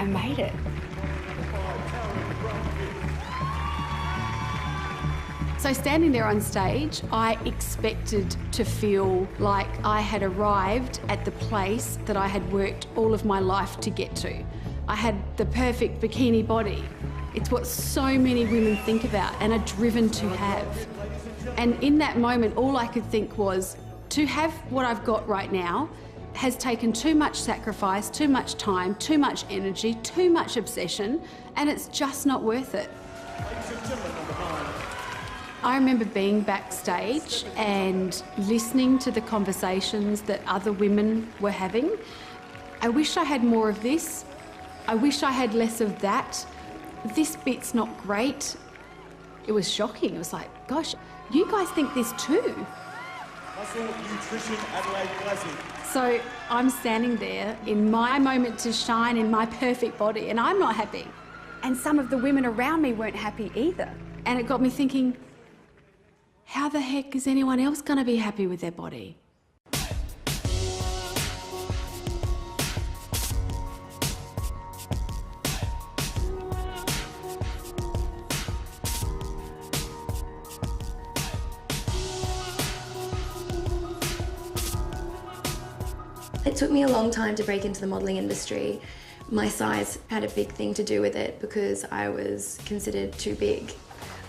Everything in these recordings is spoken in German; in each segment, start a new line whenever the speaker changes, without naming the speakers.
I made it. So standing there on stage, I expected to feel like I had arrived at the place that I had worked all of my life to get to. I had the perfect bikini body. It's what so many women think about and are driven to have. And in that moment, all I could think was, to have what I've got right now has taken too much sacrifice, too much time, too much energy, too much obsession, and it's just not worth it. I remember being backstage and listening to the conversations that other women were having. I wish I had more of this. I wish I had less of that. This bit's not great. It was shocking. It was like, gosh, you guys think this too? So I'm standing there in my moment to shine in my perfect body, and I'm not happy. And some of the women around me weren't happy either. And it got me thinking, how the heck is anyone else going to be happy with their body?
It took me a long time to break into the modelling industry. My size had a big thing to do with it because I was considered too big.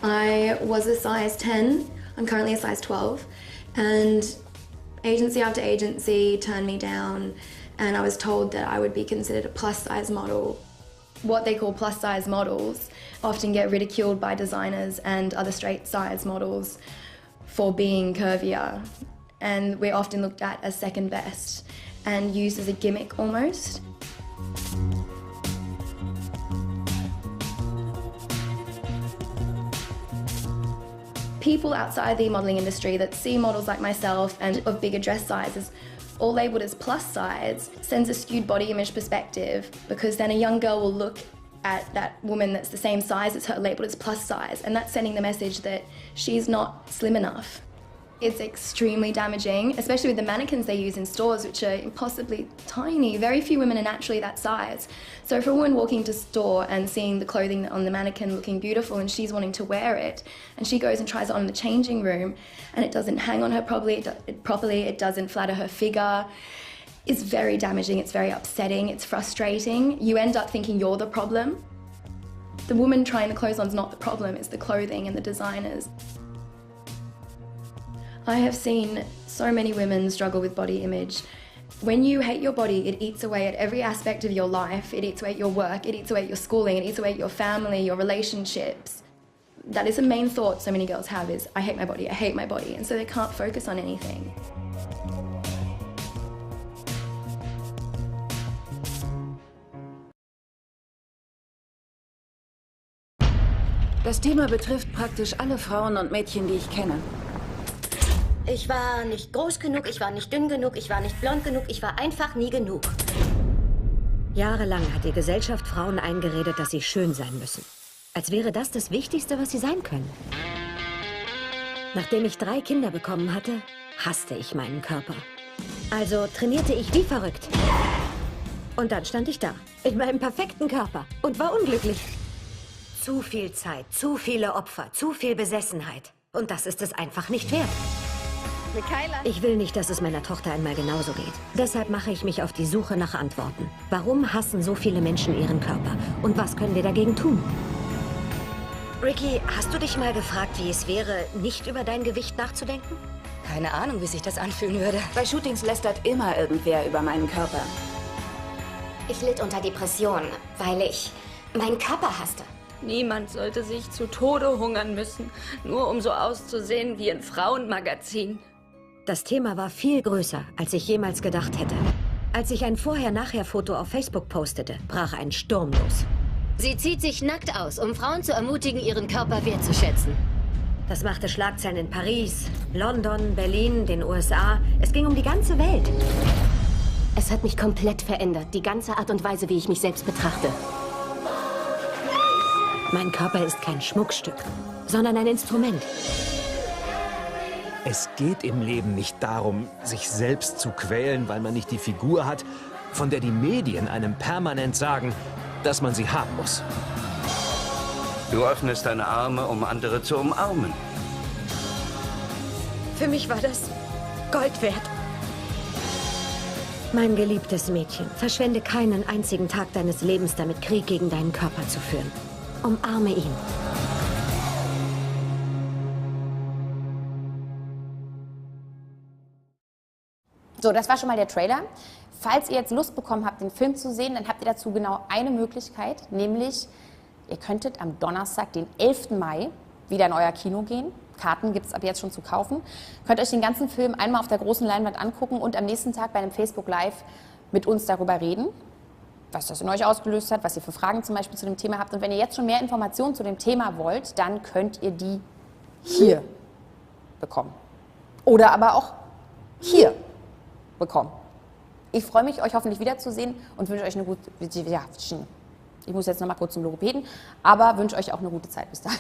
I was a size 10, I'm currently a size 12, and agency after agency turned me down, and I was told that I would be considered a plus-size model. What they call plus-size models often get ridiculed by designers and other straight-size models for being curvier, and we're often looked at as second best and used as a gimmick almost. People outside the modelling industry that see models like myself and of bigger dress sizes all labelled as plus size sends a skewed body image perspective, because then a young girl will look at that woman that's the same size as her labelled as plus size, and that's sending the message that she's not slim enough. It's extremely damaging, especially with the mannequins they use in stores, which are impossibly tiny. Very few women are naturally that size. So for a woman walking to store and seeing the clothing on the mannequin looking beautiful and she's wanting to wear it, and she goes and tries it on in the changing room and it doesn't hang on her properly, it doesn't flatter her figure, it's very damaging, it's very upsetting, it's frustrating. You end up thinking you're the problem. The woman trying the clothes on is not the problem, it's the clothing and the designers. I have seen so many women struggle with body image. When you hate your body, it eats away at every aspect of your life. It eats away at your work, it eats away at your schooling, it eats away at your family, your relationships. That is the main thought so many girls have is, I hate my body, and so they can't focus on anything.
Das Thema betrifft praktisch alle Frauen und Mädchen, die ich kenne.
Ich war nicht groß genug, ich war nicht dünn genug, ich war nicht blond genug, ich war einfach nie genug.
Jahrelang hat die Gesellschaft Frauen eingeredet, dass sie schön sein müssen. Als wäre das das Wichtigste, was sie sein können. Nachdem ich 3 Kinder bekommen hatte, hasste ich meinen Körper. Also trainierte ich wie verrückt. Und dann stand ich da, in meinem perfekten Körper und war unglücklich. Zu viel Zeit, zu viele Opfer, zu viel Besessenheit. Und das ist es einfach nicht wert. Ich will nicht, dass es meiner Tochter einmal genauso geht. Deshalb mache ich mich auf die Suche nach Antworten. Warum hassen so viele Menschen ihren Körper? Und was können wir dagegen tun? Ricky, hast du dich mal gefragt, wie es wäre, nicht über dein Gewicht nachzudenken?
Keine Ahnung, wie sich das anfühlen würde.
Bei Shootings lästert immer irgendwer über meinen Körper.
Ich litt unter Depressionen, weil ich meinen Körper hasste.
Niemand sollte sich zu Tode hungern müssen, nur um so auszusehen wie ein Frauenmagazin.
Das Thema war viel größer, als ich jemals gedacht hätte. Als ich ein Vorher-Nachher-Foto auf Facebook postete, brach ein Sturm los.
Sie zieht sich nackt aus, um Frauen zu ermutigen, ihren Körper wertzuschätzen.
Das machte Schlagzeilen in Paris, London, Berlin, den USA. Es ging um die ganze Welt.
Es hat mich komplett verändert, die ganze Art und Weise, wie ich mich selbst betrachte.
Mein Körper ist kein Schmuckstück, sondern ein Instrument.
Es geht im Leben nicht darum, sich selbst zu quälen, weil man nicht die Figur hat, von der die Medien einem permanent sagen, dass man sie haben muss.
Du öffnest deine Arme, um andere zu umarmen.
Für mich war das Gold wert. Mein geliebtes Mädchen, verschwende keinen einzigen Tag deines Lebens damit, Krieg gegen deinen Körper zu führen. Umarme ihn.
So, das war schon mal der Trailer. Falls ihr jetzt Lust bekommen habt, den Film zu sehen, dann habt ihr dazu genau eine Möglichkeit, nämlich ihr könntet am Donnerstag, den 11. Mai, wieder in euer Kino gehen. Karten gibt es ab jetzt schon zu kaufen. Könnt euch den ganzen Film einmal auf der großen Leinwand angucken und am nächsten Tag bei einem Facebook Live mit uns darüber reden, was das in euch ausgelöst hat, was ihr für Fragen zum Beispiel zu dem Thema habt. Und wenn ihr jetzt schon mehr Informationen zu dem Thema wollt, dann könnt ihr die hier bekommen. Oder aber auch hier bekommen. Ich freue mich, euch hoffentlich wiederzusehen und wünsche euch eine gute... Ja, ich muss jetzt noch mal kurz zum Logopäden, aber wünsche euch auch eine gute Zeit bis dahin.